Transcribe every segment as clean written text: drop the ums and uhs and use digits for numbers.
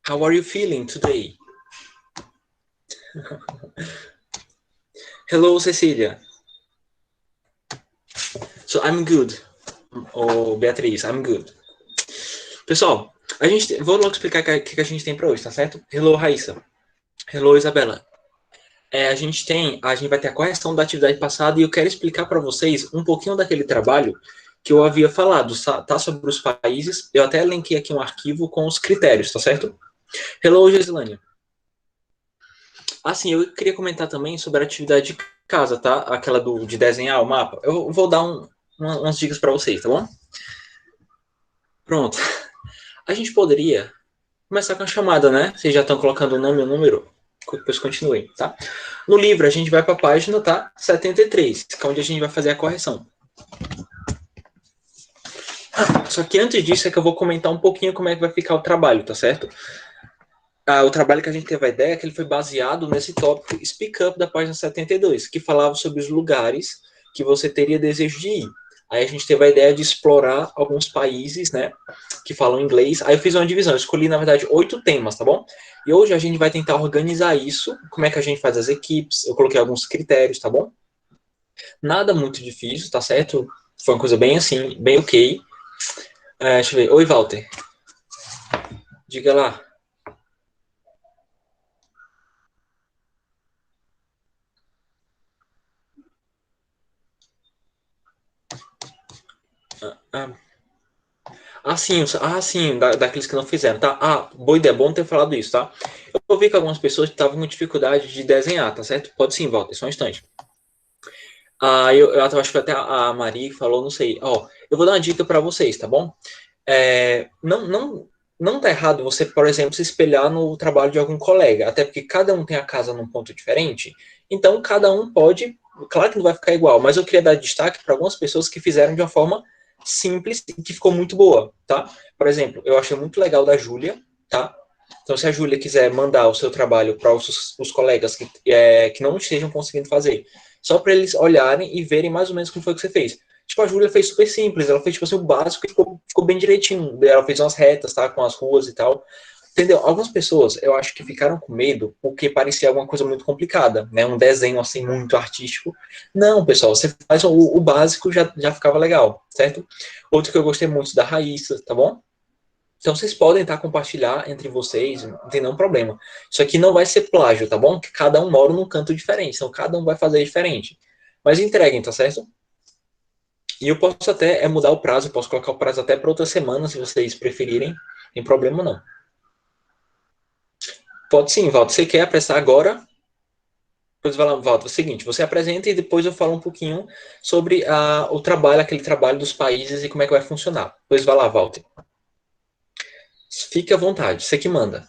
How are you feeling today? Hello, Cecília. So, I'm good. Oh, Beatriz, I'm good. Pessoal, vou logo explicar o que a gente tem para hoje, tá certo? Hello, Raíssa. Hello, Isabela. A gente vai ter a correção da atividade passada e eu quero explicar para vocês um pouquinho daquele trabalho que eu havia falado, tá? Sobre os países. Eu até linkei aqui um arquivo com os critérios, tá certo? Hello, Geslânia. Assim, eu queria comentar também sobre a atividade de casa, tá? Aquela de desenhar o mapa. Eu vou dar umas dicas para vocês, tá bom? Pronto. A gente poderia começar com a chamada, né? Vocês já estão colocando o nome e o número? Depois continuem, tá? No livro, a gente vai para a página, tá? 73, que é onde a gente vai fazer a correção. Só que antes disso é que eu vou comentar um pouquinho como é que vai ficar o trabalho, tá certo? O trabalho que a gente teve a ideia é que ele foi baseado nesse tópico Speak Up da página 72, que falava sobre os lugares que você teria desejo de ir. Aí a gente teve a ideia de explorar alguns países, né, que falam inglês. Aí eu fiz uma divisão, eu escolhi, na verdade, 8 temas, tá bom? E hoje a gente vai tentar organizar isso, como é que a gente faz as equipes, eu coloquei alguns critérios, tá bom? Nada muito difícil, tá certo? Foi uma coisa bem assim, bem ok. Deixa eu ver. Oi, Walter. Diga lá. Ah, sim, daqueles que não fizeram, tá? Boa ideia, bom ter falado isso, tá? Eu vi que algumas pessoas estavam com dificuldade de desenhar, tá certo? Pode sim, Walter, só um instante. Eu acho que até a Maria falou, não sei. Ó, eu vou dar uma dica para vocês, tá bom? Não tá errado você, por exemplo, se espelhar no trabalho de algum colega, até porque cada um tem a casa num ponto diferente, então cada um pode, claro que não vai ficar igual, mas eu queria dar destaque para algumas pessoas que fizeram de uma forma simples e que ficou muito boa, tá? Por exemplo, eu achei muito legal da Júlia, tá? Então, se a Júlia quiser mandar o seu trabalho para os colegas que não estejam conseguindo fazer, só para eles olharem e verem mais ou menos como foi que você fez. Tipo, a Júlia fez super simples, ela fez, tipo assim, o básico e ficou bem direitinho. Ela fez umas retas, tá? Com as ruas e tal. Entendeu? Algumas pessoas, eu acho que ficaram com medo porque parecia alguma coisa muito complicada, né? Um desenho, assim, muito artístico. Não, pessoal, você faz o básico, já ficava legal, certo? Outro que eu gostei muito da Raíssa, tá bom? Então, vocês podem compartilhar entre vocês, não tem nenhum problema. Isso aqui não vai ser plágio, tá bom? Que cada um mora num canto diferente, então cada um vai fazer diferente. Mas entreguem, tá certo? E eu posso até mudar o prazo, eu posso colocar o prazo até para outra semana, se vocês preferirem. Não tem problema não. Pode sim, Valdo. Você quer apressar agora? Pois vai lá, Valdo. É o seguinte, você apresenta e depois eu falo um pouquinho sobre o trabalho, aquele trabalho dos países e como é que vai funcionar. Pois vai lá, Walter. Fique à vontade, você que manda.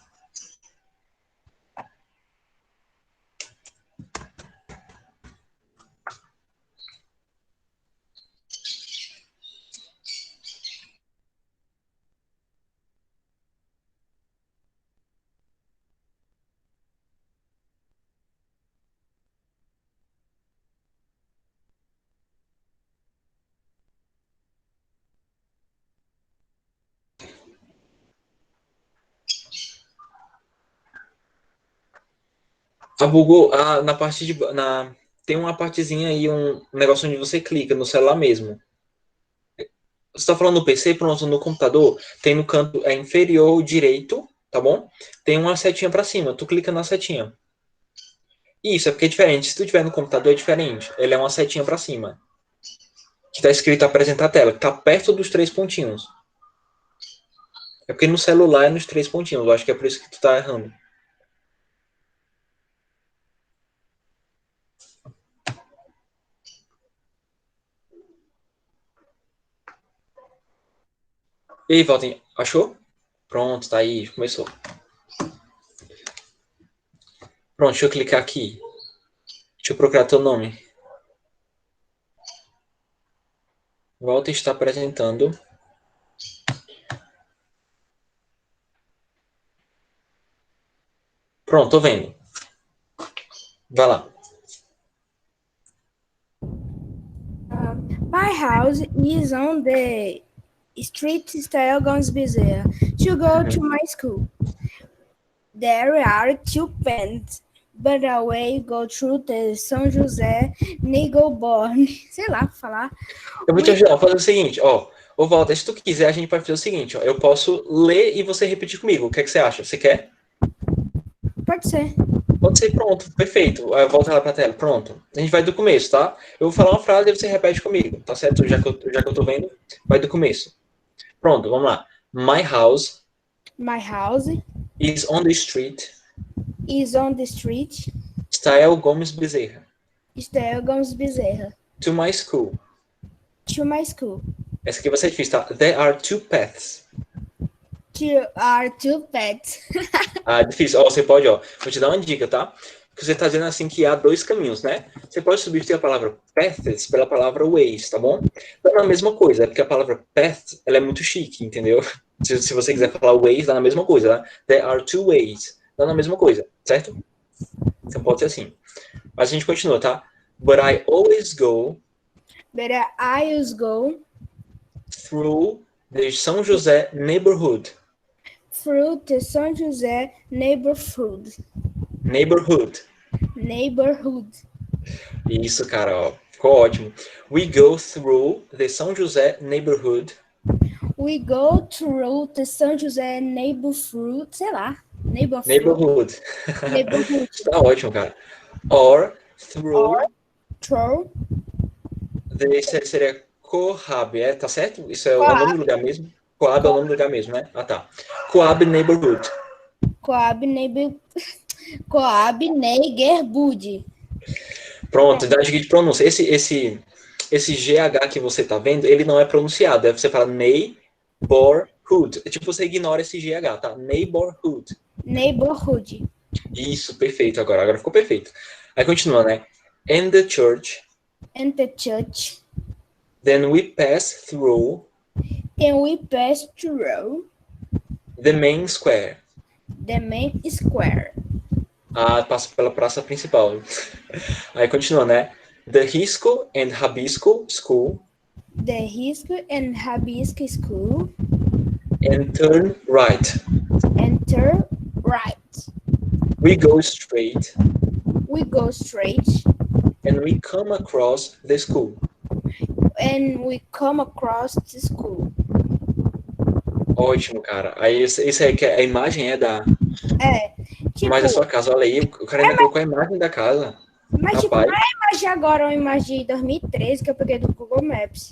Bugou na parte tem uma partezinha aí, um negócio onde você clica no celular mesmo. Você está falando no PC, pronto, no computador, tem no canto inferior direito, tá bom? Tem uma setinha para cima, tu clica na setinha. Isso, é porque é diferente. Se tu tiver no computador, é diferente. Ele é uma setinha para cima. Que tá escrito apresentar a tela, que tá perto dos 3 pontinhos. É porque no celular é nos 3 pontinhos. Eu acho que é por isso que tu tá errando. E aí, Valtinho, achou? Pronto, tá aí, começou. Pronto, deixa eu clicar aqui. Deixa eu procurar teu nome. Walter está apresentando. Pronto, tô vendo. Vai lá. My house is on the street style Gomes Bezerra to go to my school. There are two paths, but away go through the São José Negoborn. Sei lá falar. Eu vou te ajudar a fazer o seguinte, ó. Ô, Walter, se tu quiser, a gente pode fazer o seguinte, ó. Eu posso ler e você repetir comigo. O que é que você acha? Você quer? Pode ser. Pode ser, pronto, perfeito. Volta lá pra tela, pronto. A gente vai do começo, tá? Eu vou falar uma frase e você repete comigo, tá certo? Já que eu tô vendo, vai do começo. Pronto, vamos lá. My house My house is on the street. is on the street. Stael Gomes Bezerra. Estel Gomes Bezerra. To my school. To my school. Essa aqui vai ser difícil, tá? There are two paths. There are two paths. Difícil. Ó, você pode, ó. Vou te dar uma dica, tá? Porque você tá dizendo assim que há dois caminhos, né? Você pode substituir a palavra paths pela palavra ways, tá bom? Dá na mesma coisa, é porque a palavra path, ela é muito chique, entendeu? Se você quiser falar ways, dá na mesma coisa, tá? There are two ways. Dá na mesma coisa, certo? Então pode ser assim. Mas a gente continua, tá? But I always go But I always go through the São José neighborhood. through the São José neighborhood. Neighborhood. Isso, cara, ó. Ficou ótimo. We go through the São José neighborhood. We go through the São José neighborhood. Sei lá. Neighborhood. Neighborhood. Tá ótimo, cara. Or through. Through. Seria Coab, tá certo? Isso é o nome do lugar mesmo? Coab é o nome do lugar mesmo, né? Ah, tá. Coab Neighborhood. Coab neighborhood. Pronto, dá dica de pronúncia. Esse GH que você tá vendo, ele não é pronunciado. Você fala neighborhood. Tipo, você ignora esse GH, tá? Neighborhood. Neighborhood. Isso, perfeito agora. Agora ficou perfeito. Aí continua, né? And the church. And the church. Then we pass through. And we pass through. The main square. The main square. Passa pela praça principal. Aí continua, né? The Risco and Rabisco School. The Risco and Rabisco School. And turn right. And turn right. We go straight. We go straight. And we come across the school. And we come across the school. Ótimo, cara. Aí isso aí que a imagem é da. Tipo, Mas da sua casa, olha aí, o cara ainda colocou a imagem da casa. Mas tipo, Rapaz. não é a imagem agora, é uma imagem de 2013 que eu peguei do Google Maps.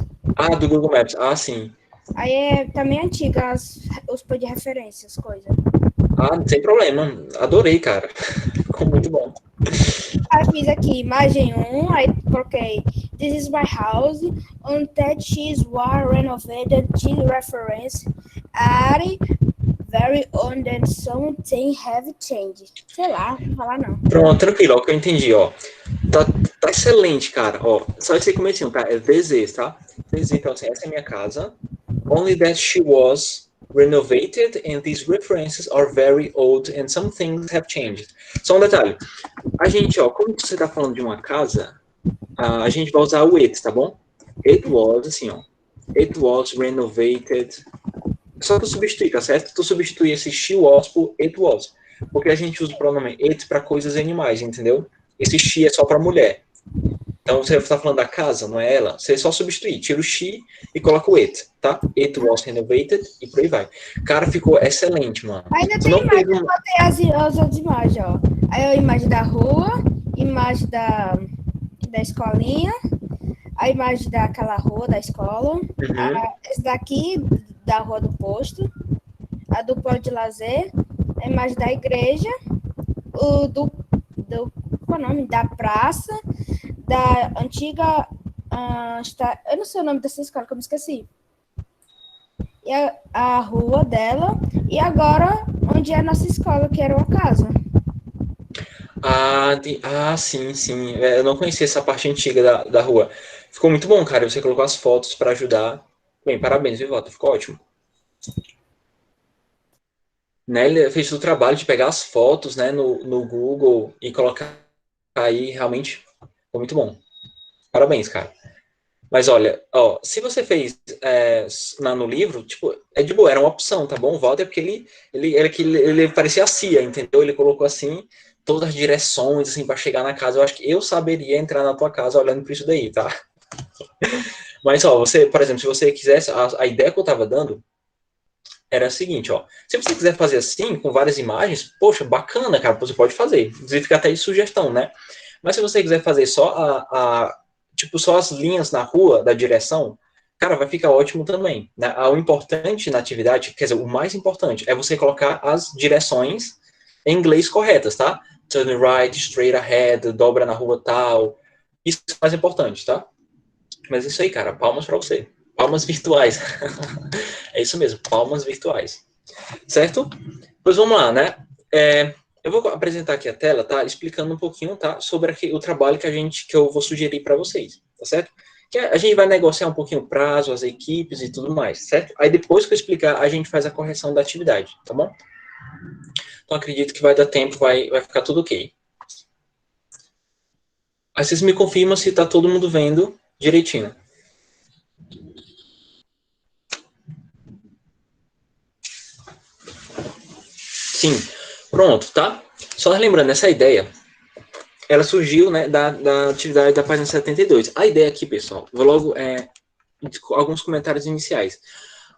Do Google Maps. Sim. Aí é também antiga os pôr de referência, as coisas. Sem problema. Adorei, cara. Ficou muito bom. Aí fiz aqui imagem 1, aí coloquei This is my house, on that she's was renovated to reference are very old and something have changed. Sei lá, não vou falar não. Pronto, tranquilo, ó, que eu entendi, ó. Tá excelente, cara, ó. Só esse comecinho, tá? É this is, tá? This is, então, assim, essa é a minha casa. Only that she was renovated and these references are very old and some things have changed. Só um detalhe. A gente, ó, como você tá falando de uma casa, a gente vai usar o it, tá bom? It was, assim, ó. It was renovated. Só tu substituir, tá certo? Tu substitui esse she was por it was. Porque a gente usa o pronome it para coisas e animais, entendeu? Esse she é só para mulher. Então você tá falando da casa, não é ela? Você só substituir, tira o she e coloca o it, tá? It was renovated e por aí vai. Cara, ficou excelente, mano. Ainda tem imagem, eu botei as outras imagens, ó. Aí a imagem da rua, imagem da escolinha, a imagem daquela rua da escola, esse daqui da rua do posto, a do polo de lazer, a imagem da igreja, qual é o nome? Da praça, da antiga, eu não sei o nome dessa escola, que eu me esqueci. E a rua dela, e agora onde é a nossa escola, que era uma casa. Sim. Eu não conhecia essa parte antiga da rua. Ficou muito bom, cara. Você colocou as fotos para ajudar. Bem, parabéns, viu, Walter? Ficou ótimo. Né, ele fez o trabalho de pegar as fotos, né, no Google e colocar aí, realmente ficou muito bom. Parabéns, cara. Mas olha, ó, se você fez no livro, tipo, é de boa, era uma opção, tá bom? O Walter, porque ele parecia a CIA, entendeu? Ele colocou assim, todas as direções, assim, para chegar na casa. Eu acho que eu saberia entrar na tua casa olhando para isso daí, tá? Mas, ó, você, por exemplo, se você quisesse, a ideia que eu tava dando era a seguinte, ó. Se você quiser fazer assim, com várias imagens, poxa, bacana, cara, você pode fazer. Inclusive fica até de sugestão, né? Mas se você quiser fazer só tipo, só as linhas na rua da direção, cara, vai ficar ótimo também. Né? O importante na atividade, quer dizer, o mais importante é você colocar as direções em inglês corretas, tá? Turn right, straight ahead, dobra na rua tal. Isso é o mais importante, tá? Mas é isso aí, cara. Palmas pra você. Palmas virtuais. É isso mesmo, palmas virtuais. Certo? Pois vamos lá, né? Eu vou apresentar aqui a tela, tá? Explicando um pouquinho, tá? Sobre o trabalho que eu vou sugerir para vocês, tá certo? Que a gente vai negociar um pouquinho o prazo, as equipes e tudo mais, certo? Aí depois que eu explicar, a gente faz a correção da atividade, tá bom? Então acredito que vai dar tempo, vai ficar tudo ok. Aí vocês me confirmam se tá todo mundo vendo direitinho. Sim, pronto, tá? Só lembrando, essa ideia, ela surgiu, né, da atividade da página 72. A ideia aqui, pessoal, vou logo alguns comentários iniciais.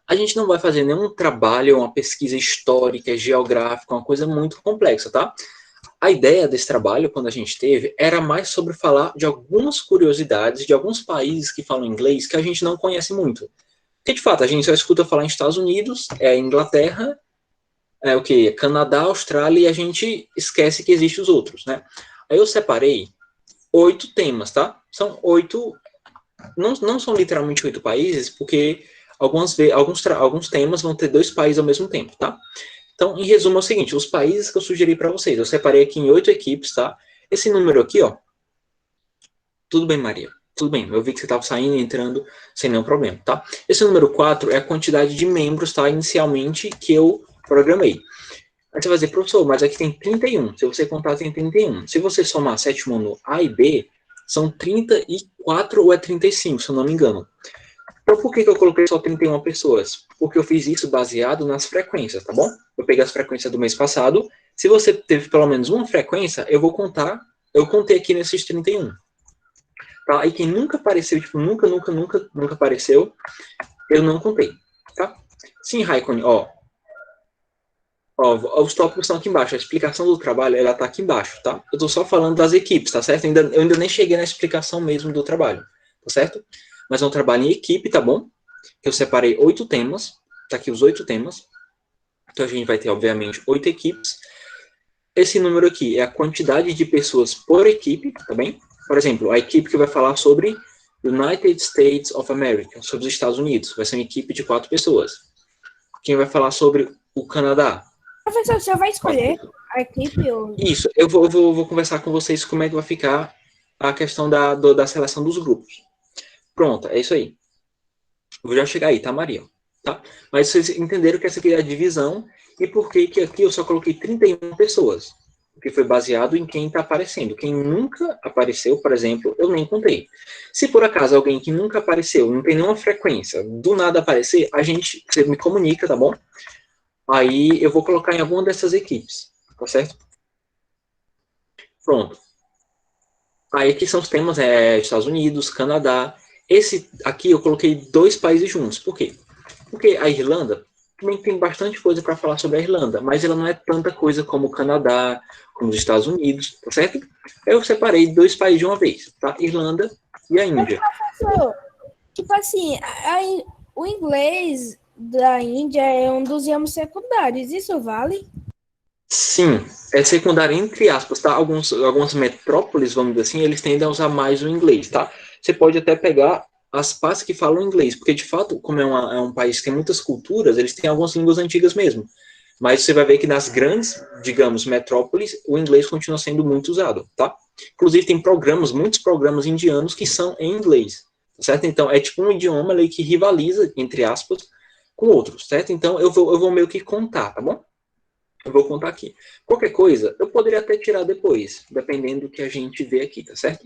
A gente não vai fazer nenhum trabalho, uma pesquisa histórica, geográfica, uma coisa muito complexa, tá? A ideia desse trabalho, quando a gente teve, era mais sobre falar de algumas curiosidades de alguns países que falam inglês que a gente não conhece muito. Porque, de fato, a gente só escuta falar em Estados Unidos, Inglaterra, o que? Canadá, Austrália, e a gente esquece que existem os outros, né? Aí eu separei 8 temas, tá? São 8, não são literalmente 8 países, porque alguns temas vão ter 2 países ao mesmo tempo, tá? Então, em resumo, é o seguinte, os países que eu sugeri para vocês, eu separei aqui em 8 equipes, tá? Esse número aqui, ó, tudo bem, Maria, tudo bem, eu vi que você estava saindo e entrando sem nenhum problema, tá? Esse número 4 é a quantidade de membros, tá? Inicialmente, que eu programei. Aí você vai dizer, professor, mas aqui tem 31. Se você contar, tem 31. Se você somar sétimo no A e B, são 34 ou é 35, se eu não me engano. Então, por que eu coloquei só 31 pessoas? Porque eu fiz isso baseado nas frequências, tá bom? Eu peguei as frequências do mês passado. Se você teve pelo menos uma frequência, eu vou contar. Eu contei aqui nesses 31. Tá? E quem nunca apareceu, tipo, nunca apareceu, eu não contei. Tá? Sim, Raikkonen, ó, os tópicos estão aqui embaixo. A explicação do trabalho, ela tá aqui embaixo, tá? Eu tô só falando das equipes, tá certo? Eu ainda nem cheguei na explicação mesmo do trabalho, tá certo? Mas é um trabalho em equipe, tá bom? Eu separei 8 temas, tá aqui os 8 temas. Então a gente vai ter, obviamente, 8 equipes. Esse número aqui é a quantidade de pessoas por equipe, tá bem? Por exemplo, a equipe que vai falar sobre United States of America, sobre os Estados Unidos, vai ser uma equipe de 4 pessoas. Quem vai falar sobre o Canadá? Professor, você vai escolher a equipe ou... Isso, eu vou conversar com vocês como é que vai ficar a questão da seleção dos grupos. Pronto, é isso aí. Vou já chegar aí, tá, Maria? Tá? Mas vocês entenderam que essa aqui é a divisão e por que aqui eu só coloquei 31 pessoas. Porque foi baseado em quem está aparecendo. Quem nunca apareceu, por exemplo, eu nem contei. Se por acaso alguém que nunca apareceu, não tem nenhuma frequência, do nada aparecer, você me comunica, tá bom? Aí eu vou colocar em alguma dessas equipes, tá certo? Pronto. Aí aqui são os temas, Estados Unidos, Canadá. Esse aqui eu coloquei 2 países juntos. Por quê? Porque a Irlanda também tem bastante coisa para falar sobre a Irlanda, mas ela não é tanta coisa como o Canadá, como os Estados Unidos, tá certo? Eu separei 2 países de uma vez, tá? Irlanda e a Índia. Professor, tipo assim, o inglês da Índia é um dos ramos secundários, isso vale? Sim, é secundário entre aspas, tá? Algumas metrópoles, vamos dizer assim, eles tendem a usar mais o inglês, tá? Você pode até pegar as partes que falam inglês, porque de fato, como é um país que tem muitas culturas, eles têm algumas línguas antigas mesmo. Mas você vai ver que nas grandes, digamos, metrópoles, o inglês continua sendo muito usado, tá? Inclusive tem muitos programas indianos que são em inglês, certo? Então é tipo um idioma ali que rivaliza, entre aspas, com outros, certo? Então eu vou meio que contar, tá bom? Eu vou contar aqui. Qualquer coisa, eu poderia até tirar depois, dependendo do que a gente vê aqui, tá certo?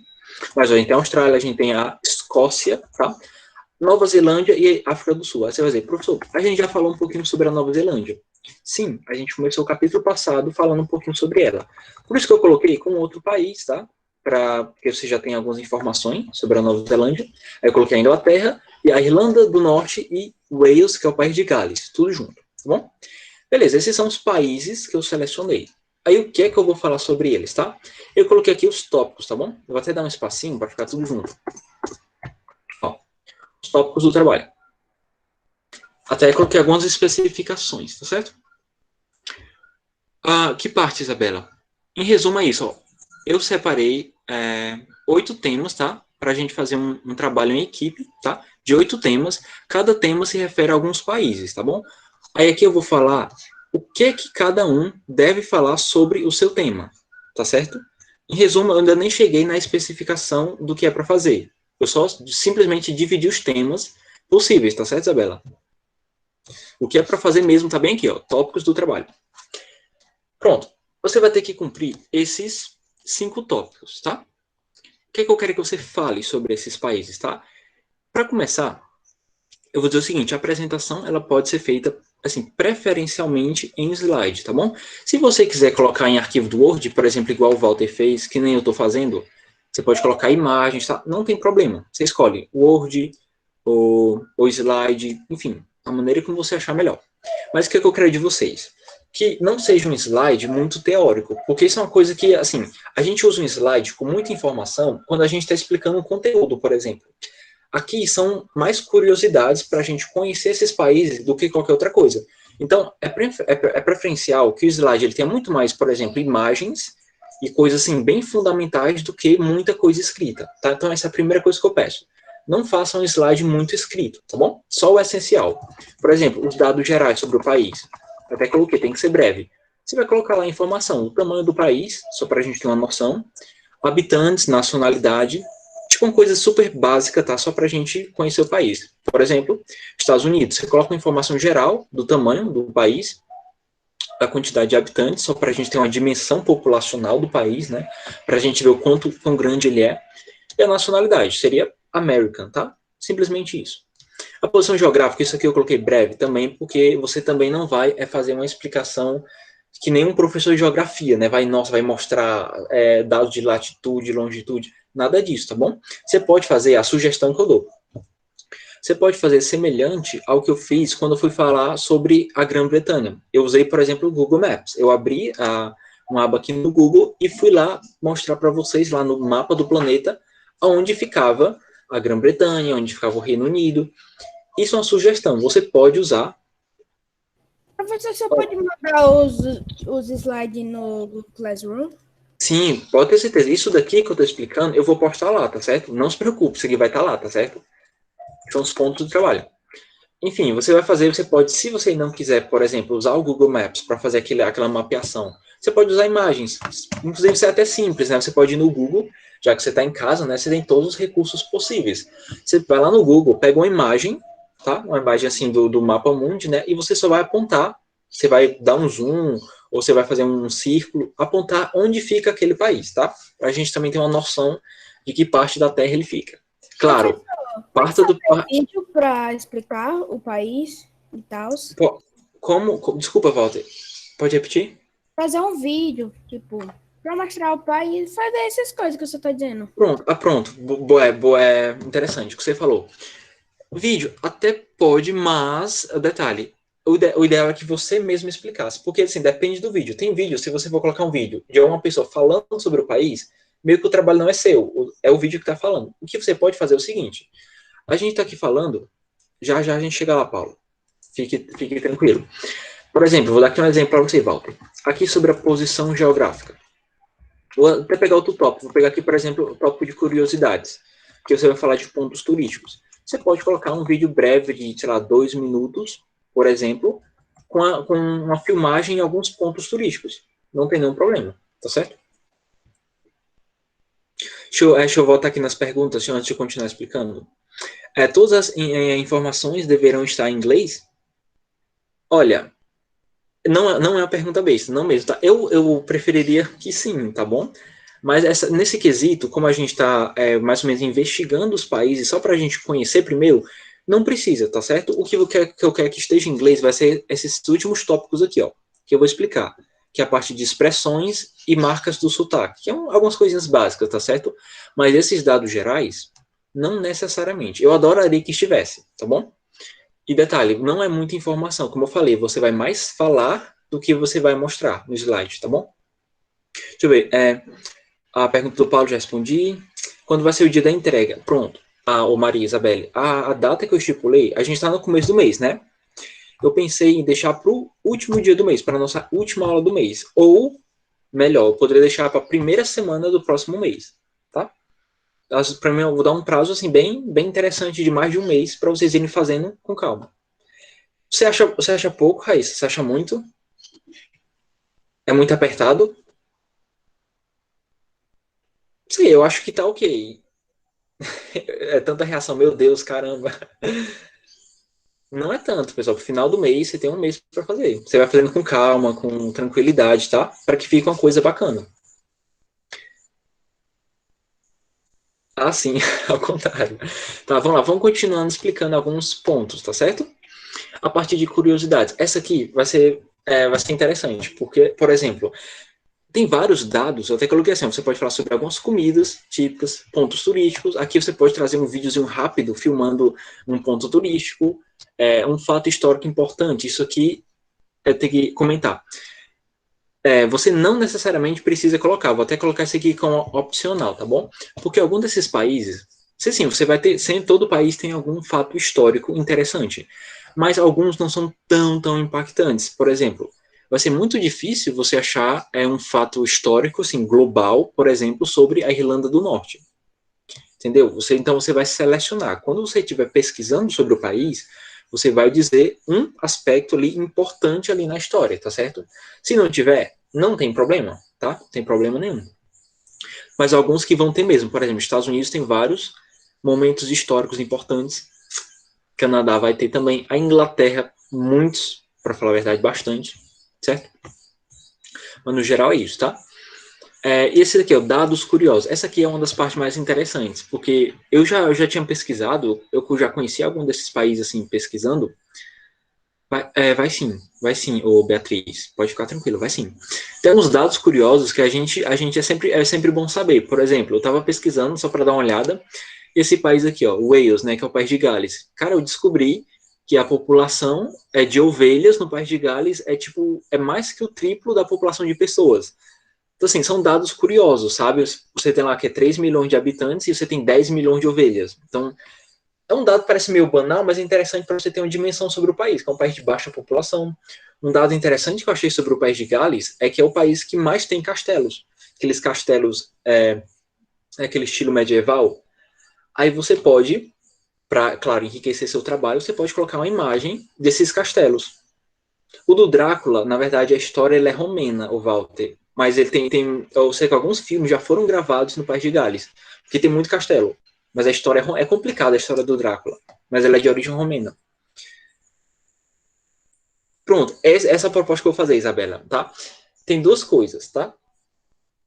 Mas a gente tem a Austrália, a gente tem a Escócia, tá? Nova Zelândia e África do Sul. Aí você vai dizer, professor, a gente já falou um pouquinho sobre a Nova Zelândia. Sim, a gente começou o capítulo passado falando um pouquinho sobre ela. Por isso que eu coloquei com outro país, tá? Porque você já tem algumas informações sobre a Nova Zelândia. Aí eu coloquei a Inglaterra e a Irlanda do Norte e Wales, que é o país de Gales. Tudo junto, tá bom? Beleza, esses são os países que eu selecionei. Aí o que é que eu vou falar sobre eles, tá? Eu coloquei aqui os tópicos, tá bom? Eu vou até dar um espacinho para ficar tudo junto. Ó, os tópicos do trabalho. Até coloquei algumas especificações, tá certo? Que parte, Isabela? Em resumo é isso, ó. Eu separei 8 temas, tá? Para a gente fazer um trabalho em equipe, tá? De 8 temas. Cada tema se refere a alguns países, tá bom? Aí aqui eu vou falar o que cada um deve falar sobre o seu tema, tá certo? Em resumo, eu ainda nem cheguei na especificação do que é para fazer. Eu só simplesmente dividi os temas possíveis, tá certo, Isabela? O que é para fazer mesmo tá bem aqui, ó, tópicos do trabalho. Pronto. Você vai ter que cumprir esses 5 tópicos, tá? O que é que eu quero que você fale sobre esses países, tá? Para começar, eu vou dizer o seguinte, a apresentação ela pode ser feita assim, preferencialmente em slide, tá bom? Se você quiser colocar em arquivo do Word, por exemplo, igual o Walter fez, que nem eu estou fazendo, você pode colocar imagens, tá? Não tem problema. Você escolhe Word ou slide, enfim, a maneira como você achar melhor. Mas o que eu quero de vocês? Que não seja um slide muito teórico, porque isso é uma coisa que, assim, a gente usa um slide com muita informação quando a gente está explicando um conteúdo, por exemplo. Aqui são mais curiosidades para a gente conhecer esses países do que qualquer outra coisa. Então, é preferencial que o slide ele tenha muito mais, por exemplo, imagens e coisas assim, bem fundamentais do que muita coisa escrita. Tá? Então, essa é a primeira coisa que eu peço. Não faça um slide muito escrito, tá bom? Só o essencial. Por exemplo, os dados gerais sobre o país. Até coloquei, tem que ser breve. Você vai colocar lá a informação, o tamanho do país, só para a gente ter uma noção, habitantes, nacionalidade, tipo uma coisa super básica, tá? Só para a gente conhecer o país. Por exemplo, Estados Unidos, você coloca uma informação geral do tamanho do país, da quantidade de habitantes, só para a gente ter uma dimensão populacional do país, né? Para a gente ver o quão grande ele é. E a nacionalidade seria American, tá? Simplesmente isso. A posição geográfica, isso aqui eu coloquei breve também, porque você também não vai fazer uma explicação que nem um professor de geografia, né? Vai mostrar dados de latitude, longitude, nada disso, tá bom? Você pode fazer a sugestão que eu dou. Você pode fazer semelhante ao que eu fiz quando eu fui falar sobre a Grã-Bretanha. Eu usei, por exemplo, o Google Maps. Eu abri uma aba aqui no Google e fui lá mostrar para vocês lá no mapa do planeta onde ficava a Grã-Bretanha, onde ficava o Reino Unido. Isso é uma sugestão, você pode usar. Professor, você pode mandar os slides no Google Classroom? Sim, pode ter certeza. Isso daqui que eu estou explicando, eu vou postar lá, tá certo? Não se preocupe, isso aqui vai estar lá, tá certo? São os pontos do trabalho. Enfim, você vai fazer, você pode, se você não quiser, por exemplo, usar o Google Maps para fazer aquela mapeação, você pode usar imagens. Inclusive, isso é até simples, né? Você pode ir no Google, já que você está em casa, né? Você tem todos os recursos possíveis. Você vai lá no Google, pega uma imagem, tá? Uma imagem assim do mapa mundi, né? E você só vai apontar, você vai dar um zoom, ou você vai fazer um círculo, apontar onde fica aquele país, tá? Para a gente também ter uma noção de que parte da Terra ele fica. Claro, parte do vídeo para explicar o país e tal. Desculpa, Walter. Pode repetir? Fazer um vídeo, tipo, para mostrar o país, fazer essas coisas que você está dizendo. Pronto. Interessante o que você falou. Vídeo até pode, mas detalhe, o ideal é que você mesmo explicasse, porque assim, depende do vídeo. Tem vídeo, se você for colocar um vídeo de uma pessoa falando sobre o país, meio que o trabalho não é seu, é o vídeo que está falando. O que você pode fazer é o seguinte, a gente está aqui falando, já a gente chega lá, Paulo. Fique tranquilo. Por exemplo, vou dar aqui um exemplo para você, Walter. Aqui sobre a posição geográfica. Vou até pegar outro tópico. Vou pegar aqui, por exemplo, o tópico de curiosidades, que você vai falar de pontos turísticos. Você pode colocar um vídeo breve de, sei lá, 2 minutos, por exemplo, com uma filmagem em alguns pontos turísticos. Não tem nenhum problema, tá certo? Deixa eu voltar aqui nas perguntas, antes de continuar explicando. Todas as informações deverão estar em inglês? Olha, Não é uma pergunta besta, não mesmo, tá? Eu preferiria que sim, tá bom? Mas nesse quesito, como a gente está mais ou menos investigando os países, só para a gente conhecer primeiro, não precisa, tá certo? O que eu quero que esteja em inglês vai ser esses últimos tópicos aqui, ó, que eu vou explicar, que é a parte de expressões e marcas do sotaque, que é algumas coisinhas básicas, tá certo? Mas esses dados gerais, não necessariamente. Eu adoraria que estivesse, tá bom? E detalhe, não é muita informação. Como eu falei, você vai mais falar do que você vai mostrar no slide, tá bom? Deixa eu ver. A pergunta do Paulo já respondi. Quando vai ser o dia da entrega? Pronto. Ô Maria Isabelle, a data que eu estipulei, a gente está no começo do mês, né? Eu pensei em deixar para o último dia do mês, para a nossa última aula do mês. Ou, melhor, eu poderia deixar para a primeira semana do próximo mês, tá? Para mim, eu vou dar um prazo assim, bem interessante de mais de um mês para vocês irem fazendo com calma. Você acha pouco, Raíssa? Você acha muito? É muito apertado? Sim, eu acho que tá ok. É tanta reação, meu Deus, caramba. Não é tanto, pessoal. Pro final do mês, você tem um mês para fazer. Você vai fazendo com calma, com tranquilidade, tá? Para que fique uma coisa bacana. Ah, sim, ao contrário. Tá, vamos lá, vamos continuando explicando alguns pontos, tá certo? A partir de curiosidades. Essa aqui vai ser interessante, porque, por exemplo, tem vários dados, eu até coloquei assim, você pode falar sobre algumas comidas típicas, pontos turísticos, aqui você pode trazer um videozinho rápido filmando um ponto turístico, um fato histórico importante, isso aqui eu tenho que comentar. Você não necessariamente precisa colocar, vou até colocar isso aqui como opcional, tá bom? Porque algum desses países, sim, você vai ter, sempre todo país tem algum fato histórico interessante, mas alguns não são tão impactantes. Por exemplo, vai ser muito difícil você achar um fato histórico, assim, global, por exemplo, sobre a Irlanda do Norte. Entendeu? Então você vai selecionar. Quando você estiver pesquisando sobre o país, você vai dizer um aspecto ali importante ali na história, tá certo? Se não tiver, não tem problema, tá? Não tem problema nenhum. Mas alguns que vão ter mesmo. Por exemplo, Estados Unidos tem vários momentos históricos importantes. Canadá vai ter também. A Inglaterra, muitos, para falar a verdade, bastante, certo? Mas no geral é isso, tá? Esse daqui é o dados curiosos. Essa aqui é uma das partes mais interessantes, porque eu já tinha pesquisado, eu já conheci algum desses países assim pesquisando. Vai sim, ô Beatriz, pode ficar tranquilo, vai sim. Tem uns dados curiosos que a gente é sempre bom saber. Por exemplo, eu estava pesquisando só para dar uma olhada. Esse país aqui, ó, Wales, né, que é o país de Gales. Cara, eu descobri que a população de ovelhas no país de Gales é mais que o triplo da população de pessoas. Então, assim, são dados curiosos, sabe? Você tem lá que é 3 milhões de habitantes e você tem 10 milhões de ovelhas. Então, é um dado que parece meio banal, mas é interessante para você ter uma dimensão sobre o país, que é um país de baixa população. Um dado interessante que eu achei sobre o país de Gales é que é o país que mais tem castelos. Aqueles castelos, aquele estilo medieval. Aí você pode, para, claro, enriquecer seu trabalho, você pode colocar uma imagem desses castelos. O do Drácula, na verdade, a história é romena, o Walter. Mas ele tem. Eu sei que alguns filmes já foram gravados no País de Gales. Porque tem muito castelo. Mas a história é complicada, a história do Drácula. Mas ela é de origem romena. Pronto, essa é a proposta que eu vou fazer, Isabela, tá? Tem duas coisas, tá?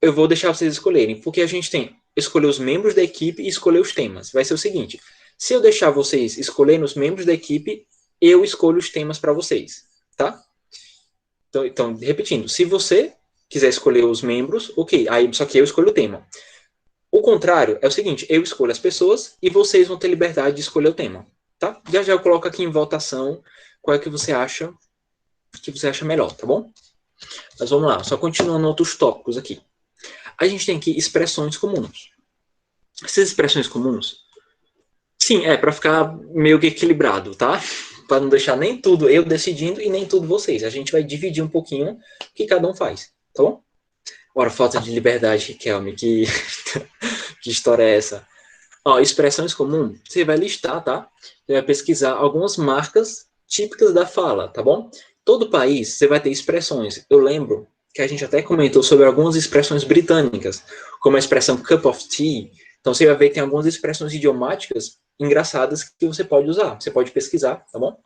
Eu vou deixar vocês escolherem. Porque a gente tem escolher os membros da equipe e escolher os temas. Vai ser o seguinte: se eu deixar vocês escolherem os membros da equipe, eu escolho os temas para vocês, tá? Então, repetindo, se você quiser escolher os membros, ok, aí só que eu escolho o tema. O contrário é o seguinte, eu escolho as pessoas e vocês vão ter liberdade de escolher o tema, tá? Já eu coloco aqui em votação qual é que você acha melhor, tá bom? Mas vamos lá, só continuando outros tópicos aqui. A gente tem aqui expressões comuns. Essas expressões comuns, sim, para ficar meio que equilibrado, tá? Para não deixar nem tudo eu decidindo e nem tudo vocês. A gente vai dividir um pouquinho o que cada um faz, tá bom? Ora, falta de liberdade, Riquelme, que, que história é essa? Ó, expressões comuns, você vai listar, tá? Você vai pesquisar algumas marcas típicas da fala, tá bom? Todo país, você vai ter expressões. Eu lembro que a gente até comentou sobre algumas expressões britânicas, como a expressão cup of tea. Então, você vai ver que tem algumas expressões idiomáticas engraçadas que você pode usar. Você pode pesquisar, tá bom?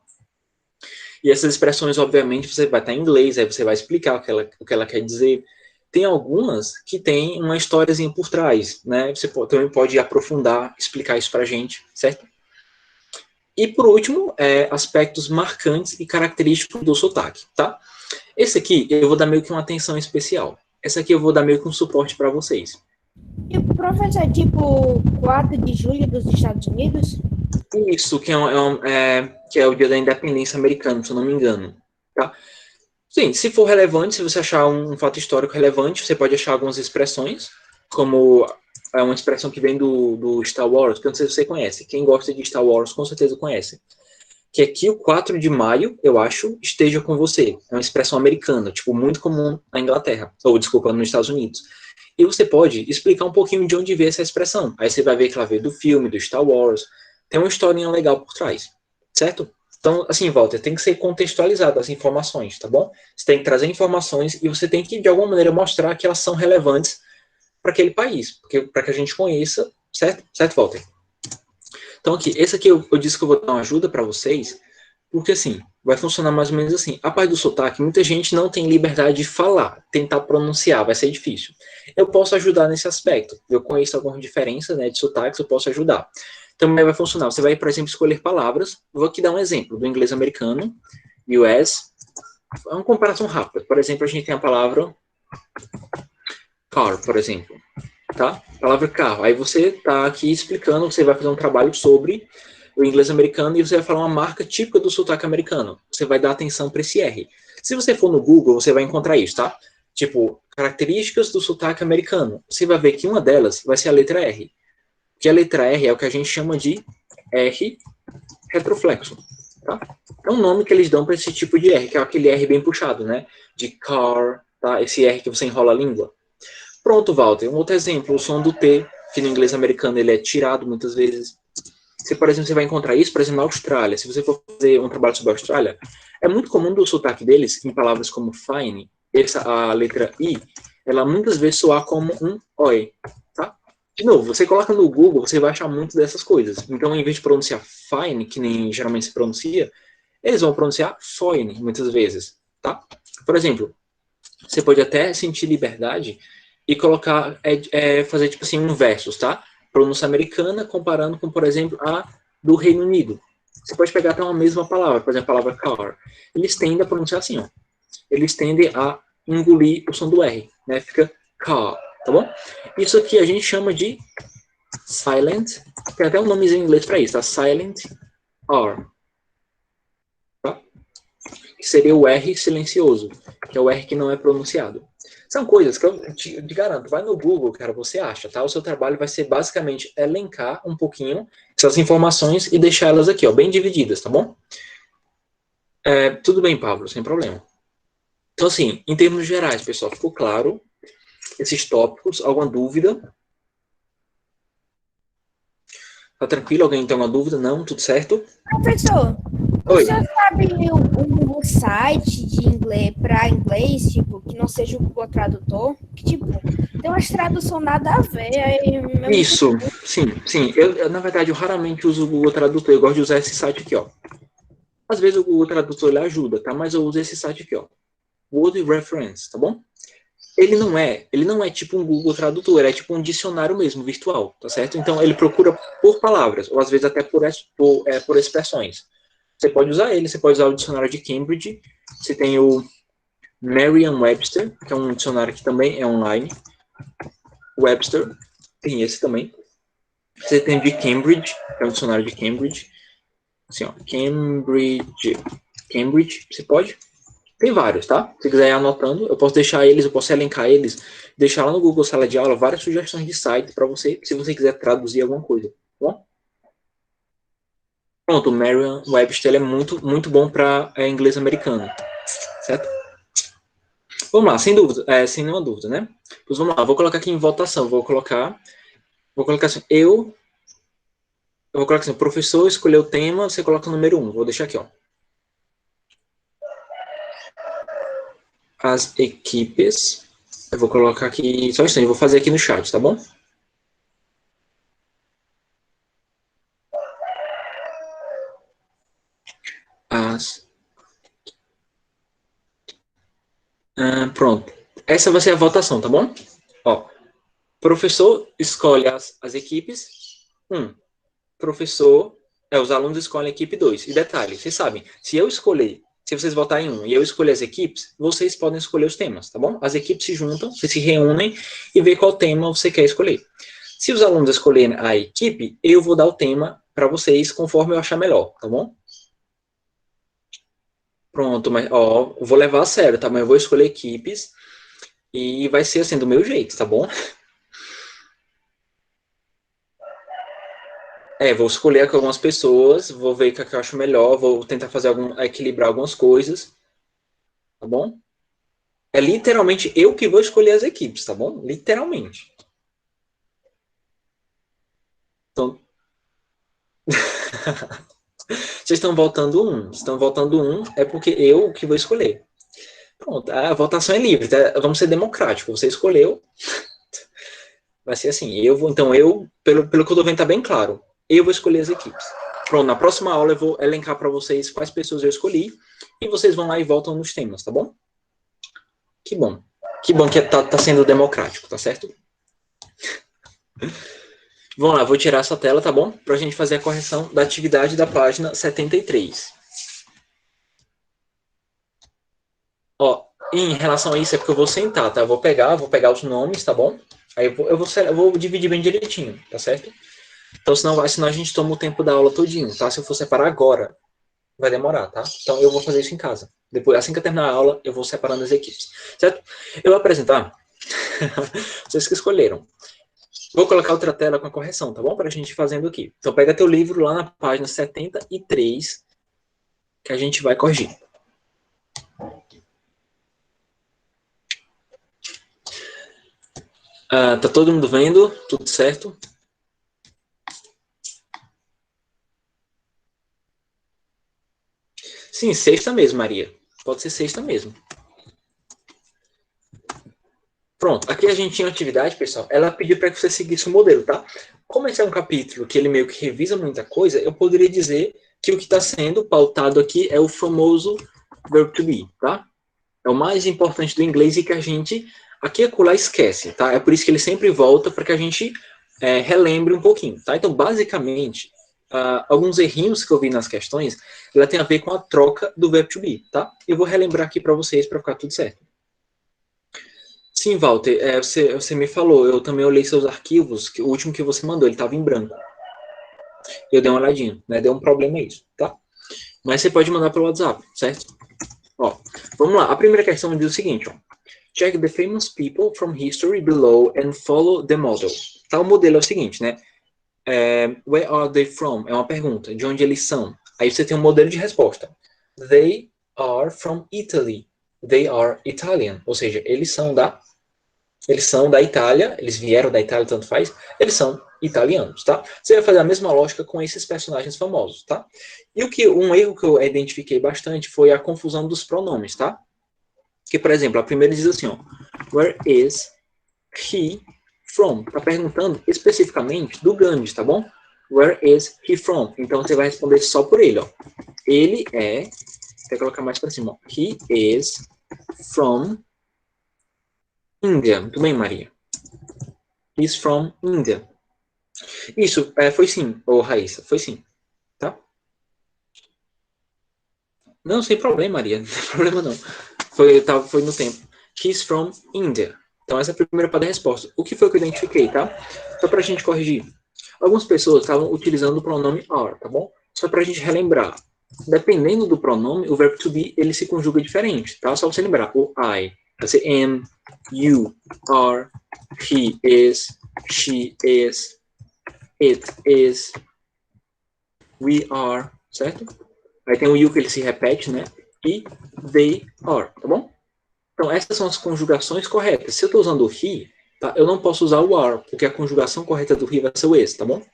E essas expressões, obviamente, você vai estar em inglês, aí você vai explicar o que ela quer dizer. Tem algumas que tem uma historiazinha por trás, né? Você também pode aprofundar, explicar isso pra gente, certo? E por último, aspectos marcantes e característicos do sotaque, tá? Esse aqui eu vou dar meio que uma atenção especial. Esse aqui eu vou dar meio que um suporte para vocês. E o professor é tipo 4 de julho dos Estados Unidos? Isso, que é o dia da independência americana, se eu não me engano, tá? Sim, se for relevante, se você achar um fato histórico relevante, você pode achar algumas expressões, como uma expressão que vem do Star Wars, que eu não sei se você conhece. Quem gosta de Star Wars com certeza conhece. Que aqui o 4 de maio, eu acho, esteja com você. É uma expressão americana, tipo, muito comum na Inglaterra, ou desculpa, nos Estados Unidos. E você pode explicar um pouquinho de onde veio essa expressão. Aí você vai ver que ela veio do filme, do Star Wars. Tem uma historinha legal por trás, certo? Então, assim, Walter, tem que ser contextualizado as informações, tá bom? Você tem que trazer informações e você tem que, de alguma maneira, mostrar que elas são relevantes para aquele país, para que a gente conheça, certo? Certo, Walter? Então, aqui, esse aqui eu disse que eu vou dar uma ajuda para vocês, porque, assim, vai funcionar mais ou menos assim. A parte do sotaque, muita gente não tem liberdade de falar, tentar pronunciar, vai ser difícil. Eu posso ajudar nesse aspecto. Eu conheço algumas diferenças, né, de sotaques, eu posso ajudar. Também vai funcionar. Você vai, por exemplo, escolher palavras. Vou aqui dar um exemplo do inglês americano, US. É uma comparação rápida. Por exemplo, a gente tem a palavra car, por exemplo. Tá? Palavra carro. Aí você tá aqui explicando, você vai fazer um trabalho sobre o inglês americano e você vai falar uma marca típica do sotaque americano. Você vai dar atenção para esse R. Se você for no Google, você vai encontrar isso, tá? Tipo, características do sotaque americano. Você vai ver que uma delas vai ser a letra R. Que a letra R é o que a gente chama de R retroflexo, tá? É um nome que eles dão para esse tipo de R, que é aquele R bem puxado, né? De car, tá? Esse R que você enrola a língua. Pronto, Walter. Um outro exemplo, o som do T, que no inglês americano ele é tirado muitas vezes. Se, por exemplo, você vai encontrar isso, por exemplo, na Austrália. Se você for fazer um trabalho sobre a Austrália, é muito comum do sotaque deles, em palavras como fine, a letra I, ela muitas vezes soar como um oi, tá? De novo, você coloca no Google, você vai achar muito dessas coisas. Então, em vez de pronunciar fine, que nem geralmente se pronuncia, eles vão pronunciar foine, muitas vezes, tá? Por exemplo, você pode até sentir liberdade e colocar, fazer tipo assim, um versus, tá? Pronúncia americana comparando com, por exemplo, a do Reino Unido. Você pode pegar até uma mesma palavra, por exemplo, a palavra car. Eles tendem a pronunciar assim, ó. Eles tendem a engolir o som do R, né? Fica car, tá bom? Isso aqui a gente chama de silent, tem até um nomezinho em inglês para isso, tá? Silent R, tá? Que seria o R silencioso, que é o R que não é pronunciado. São coisas que eu te garanto, vai no Google, cara, você acha, tá? O seu trabalho vai ser basicamente elencar um pouquinho essas informações e deixá-las aqui, ó, bem divididas, tá bom? Tudo bem, Pablo, sem problema. Então, assim, em termos gerais, pessoal, ficou claro esses tópicos? Alguma dúvida? Tá tranquilo? Alguém tem alguma dúvida? Não? Tudo certo? Professor, o Oi. senhor sabe um site de inglês para inglês, tipo, que não seja o Google Tradutor? Que, tipo, tem umas traduções nada a ver. Isso, sim. Na verdade, eu raramente uso o Google Tradutor. Eu gosto de usar esse site aqui, ó. Às vezes o Google Tradutor ele ajuda, tá? Mas eu uso esse site aqui, ó. Word Reference, tá bom? Ele não é tipo um Google Tradutor, é tipo um dicionário mesmo, virtual, tá certo? Então ele procura por palavras, ou às vezes até por expressões. Você pode usar ele, você pode usar o dicionário de Cambridge, você tem o Merriam-Webster, que é um dicionário que também é online. Webster, tem esse também. Você tem o de Cambridge, que é um dicionário de Cambridge. Assim, ó, Cambridge, você pode? Tem vários, tá? Se quiser ir anotando, eu posso deixar eles, eu posso elencar eles, deixar lá no Google Sala de Aula várias sugestões de site para você, se você quiser traduzir alguma coisa, tá bom? Pronto, o Merriam-Webster é muito, muito bom para inglês americano, certo? Vamos lá, sem dúvida, sem nenhuma dúvida, né? Pois vamos lá, vou colocar aqui em votação, vou colocar assim, eu vou colocar assim, o professor escolheu o tema, você coloca o número 1, vou deixar aqui, ó. As equipes, eu vou colocar aqui, só um instante, eu vou fazer aqui no chat, tá bom? As Pronto. Essa vai ser a votação, tá bom? Ó, professor escolhe as equipes. Professor, os alunos escolhem a equipe 2. E detalhe, vocês sabem, se vocês votarem em um e eu escolher as equipes, vocês podem escolher os temas, tá bom? As equipes se juntam, vocês se reúnem e vê qual tema você quer escolher. Se os alunos escolherem a equipe, eu vou dar o tema para vocês conforme eu achar melhor, tá bom? Pronto, mas ó, eu vou levar a sério, tá? Mas eu vou escolher equipes e vai ser assim do meu jeito, tá bom? Vou escolher aqui algumas pessoas, vou ver o que eu acho melhor, vou tentar fazer equilibrar algumas coisas, tá bom? É literalmente eu que vou escolher as equipes, tá bom? Literalmente. Então, vocês estão votando um. Se estão votando um, é porque eu que vou escolher. Pronto, a votação é livre, tá? Vamos ser democráticos. Você escolheu. Vai ser assim. Então, pelo que eu tô vendo, tá bem claro. Eu vou escolher as equipes. Pronto, na próxima aula eu vou elencar para vocês quais pessoas eu escolhi. E vocês vão lá e votam nos temas, tá bom? Que bom. Que bom que tá sendo democrático, tá certo? Vamos lá, vou tirar essa tela, tá bom? Para a gente fazer a correção da atividade da página 73. Ó, em relação a isso, é porque eu vou sentar, tá? Eu vou pegar os nomes, tá bom? Aí eu vou dividir bem direitinho, tá certo? Então, senão a gente toma o tempo da aula todinho, tá? Se eu for separar agora, vai demorar, tá? Então, eu vou fazer isso em casa. Depois, assim que eu terminar a aula, eu vou separando as equipes, certo? Eu vou apresentar, vocês que escolheram. Vou colocar outra tela com a correção, tá bom? Para a gente ir fazendo aqui. Então, pega teu livro lá na página 73, que a gente vai corrigir. Tá todo mundo vendo? Tudo certo? Sim, sexta mesmo, Maria. Pode ser sexta mesmo. Pronto, aqui a gente tinha atividade, pessoal. Ela pediu para que você seguisse o modelo, tá? Como esse é um capítulo que ele meio que revisa muita coisa, eu poderia dizer que o que está sendo pautado aqui é o famoso verb to be, tá? É o mais importante do inglês e que a gente aqui e acolá esquece, tá? É por isso que ele sempre volta para que a gente relembre um pouquinho, tá? Então, basicamente, alguns errinhos que eu vi nas questões, ela tem a ver com a troca do verb to be, tá? Eu vou relembrar aqui para vocês para ficar tudo certo. Sim, Walter, você me falou, eu também olhei seus arquivos, que o último que você mandou, ele estava em branco. Eu dei uma olhadinha, né? Deu um problema isso, tá? Mas você pode mandar pelo WhatsApp, certo? Ó, vamos lá. A primeira questão diz o seguinte, ó. Check the famous people from history below and follow the model. Tá, o modelo é o seguinte, né? Where are they from? É uma pergunta. De onde eles são? Aí você tem um modelo de resposta. They are from Italy. They are Italian. Ou seja, eles são da Itália, eles vieram da Itália, tanto faz, eles são italianos, tá? Você vai fazer a mesma lógica com esses personagens famosos, tá? E um erro que eu identifiquei bastante foi a confusão dos pronomes, tá? Que, por exemplo, a primeira diz assim, ó, where is he from? Tá perguntando especificamente do Gandhi, tá bom? Where is he from? Então, você vai responder só por ele, ó. Ele é, vou colocar mais para cima, ó. He is from India. Muito bem, Maria. He's from India. Isso, foi sim, ô Raíssa, foi sim, tá? Não, sem problema, Maria, não tem problema não. Foi no tempo. He's from India. Então, essa é a primeira parte da resposta. O que foi que eu identifiquei, tá? Só pra gente corrigir. Algumas pessoas estavam utilizando o pronome are, tá bom? Só pra gente relembrar. Dependendo do pronome, o verbo to be, ele se conjuga diferente, tá? Só você lembrar. O I, vai ser am, you, are, he is, she is, it is, we are, certo? Aí tem o you que ele se repete, né? E they are, tá bom? Então, essas são as conjugações corretas. Se eu estou usando o he, tá? Eu não posso usar o are, porque a conjugação correta do he vai ser o is, tá bom?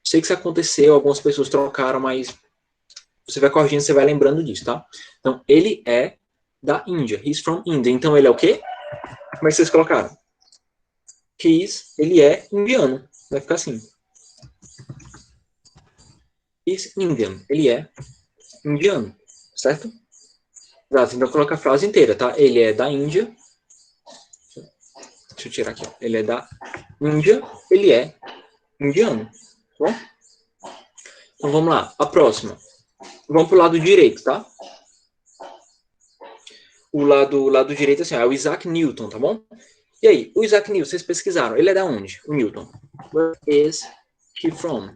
Sei que isso aconteceu, algumas pessoas trocaram, mas você vai corrigindo, você vai lembrando disso, tá? Então, ele é da Índia. He's from India. Então, ele é o quê? Como é que vocês colocaram? Ele é indiano. Vai ficar assim. He's Indian. Ele é indiano. Certo? Exato. Então, coloca a frase inteira, tá? Ele é da Índia. Deixa eu tirar aqui. Ele é da Índia, ele é indiano. Tá bom? Então vamos lá. A próxima. Vamos pro lado direito, tá? O lado direito assim, é o Isaac Newton, tá bom? E aí, o Isaac Newton, vocês pesquisaram. Ele é da onde? O Newton. Where is he from?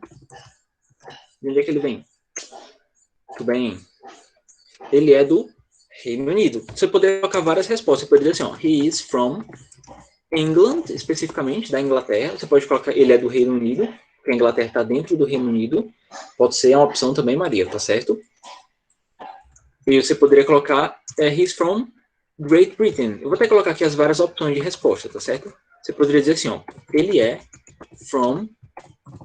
De onde é que ele vem? Muito bem. Ele é do Reino Unido. Você poderia colocar várias respostas. Você poderia dizer assim, ó, he is from England, especificamente, da Inglaterra. Você pode colocar, ele é do Reino Unido, porque a Inglaterra está dentro do Reino Unido. Pode ser uma opção também, Maria, tá certo? E você poderia colocar, he's from Great Britain. Eu vou até colocar aqui as várias opções de resposta, tá certo? Você poderia dizer assim, ó, ele é from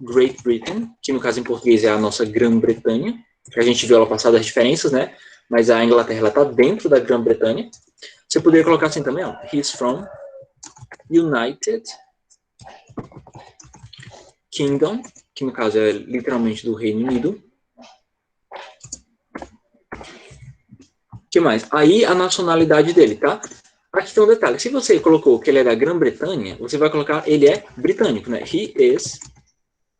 Great Britain, que no caso em português é a nossa Grã-Bretanha. A gente viu ela passar das diferenças, né? Mas a Inglaterra está dentro da Grã-Bretanha. Você poderia colocar assim também, ó. He's from United Kingdom, que no caso é literalmente do Reino Unido. O que mais? Aí a nacionalidade dele, tá? Aqui tem um detalhe. Se você colocou que ele é da Grã-Bretanha, você vai colocar ele é britânico, né? He is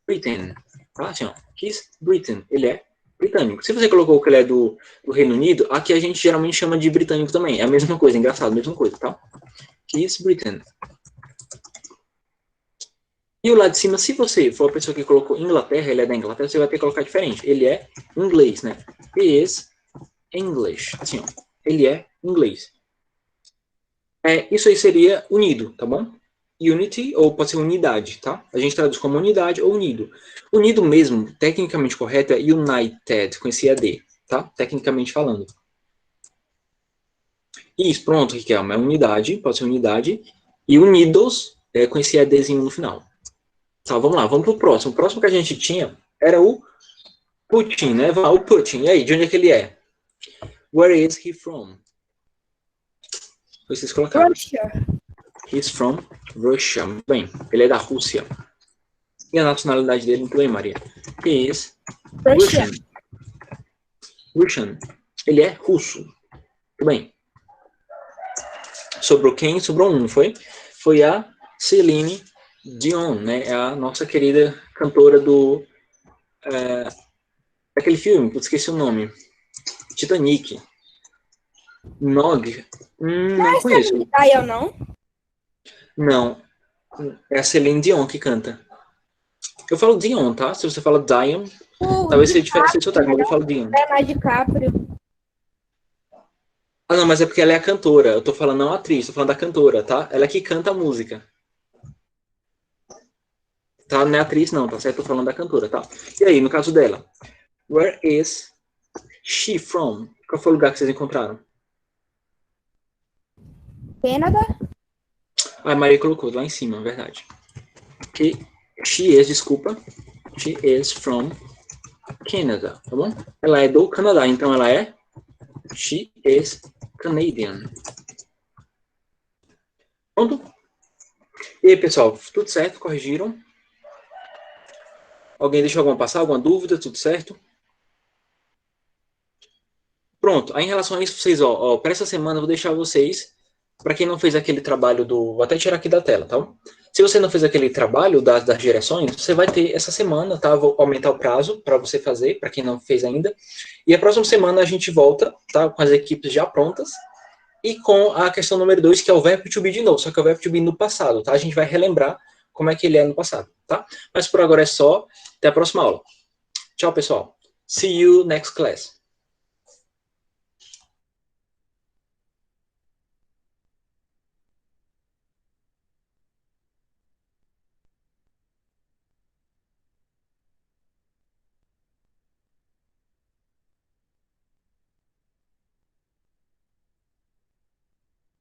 Britain. Tá? Assim, ó. He's Britain. Ele é britânico. Se você colocou que ele é do Reino Unido, aqui a gente geralmente chama de britânico também. É a mesma coisa, engraçado, a mesma coisa, tá? He's Britain. E o lado de cima, se você for a pessoa que colocou Inglaterra, ele é da Inglaterra, você vai ter que colocar diferente. Ele é inglês, né? He is English. Assim, ó. Ele é inglês. Isso aí seria unido, tá bom? Unity, ou pode ser unidade, tá? A gente traduz como unidade ou unido. Unido mesmo, tecnicamente correto, é united, com esse ED, tá? Tecnicamente falando. Isso, pronto, Riquelme, é unidade, pode ser unidade. E unidos, com esse EDzinho no final. Tá, vamos lá, vamos pro próximo. O próximo que a gente tinha era o Putin, né? O Putin, e aí, de onde é que ele é? Where is he from? Vocês colocaram. Russia. He's from Russia. Muito bem, ele é da Rússia. E a nacionalidade dele, muito bem, Maria? He is Russian. Russian. Ele é russo. Muito bem. Sobrou quem? Sobrou um, não foi? Foi a Celine Dion, né? É a nossa querida cantora do... aquele filme, que eu esqueci o nome. Titanic. Nog. Não conheço. Dion, não? Não. É a Celine Dion que canta. Eu falo Dion, tá? Se você fala Dion, talvez seja diferente de sotaque, mas eu falo Dion. É DiCaprio. Ah, não, mas é porque ela é a cantora. Eu tô falando não a atriz, tô falando da cantora, tá? Ela é que canta a música. Tá? Não é atriz, não, tá certo? Tô falando da cantora, tá? E aí, no caso dela? Where is she from? Qual foi o lugar que vocês encontraram? Canadá? Ah, a Maria colocou lá em cima, verdade. Que she is, desculpa. She is from Canada, tá bom? Ela é do Canadá, então ela é she is Canadian. Pronto? E aí, pessoal, tudo certo? Corrigiram? Alguém deixou alguma dúvida? Tudo certo? Pronto. Aí, em relação a isso, vocês, para essa semana eu vou deixar vocês, para quem não fez aquele trabalho vou até tirar aqui da tela, tá? Se você não fez aquele trabalho das direções, você vai ter essa semana, tá? Vou aumentar o prazo para você fazer, para quem não fez ainda. E a próxima semana a gente volta, tá? Com as equipes já prontas. E com a questão número 2, que é o verbo to be de novo, só que é o verbo to be no passado, tá? A gente vai relembrar como é que ele é no passado, tá? Mas por agora é só. Até a próxima aula. Tchau, pessoal. See you next class.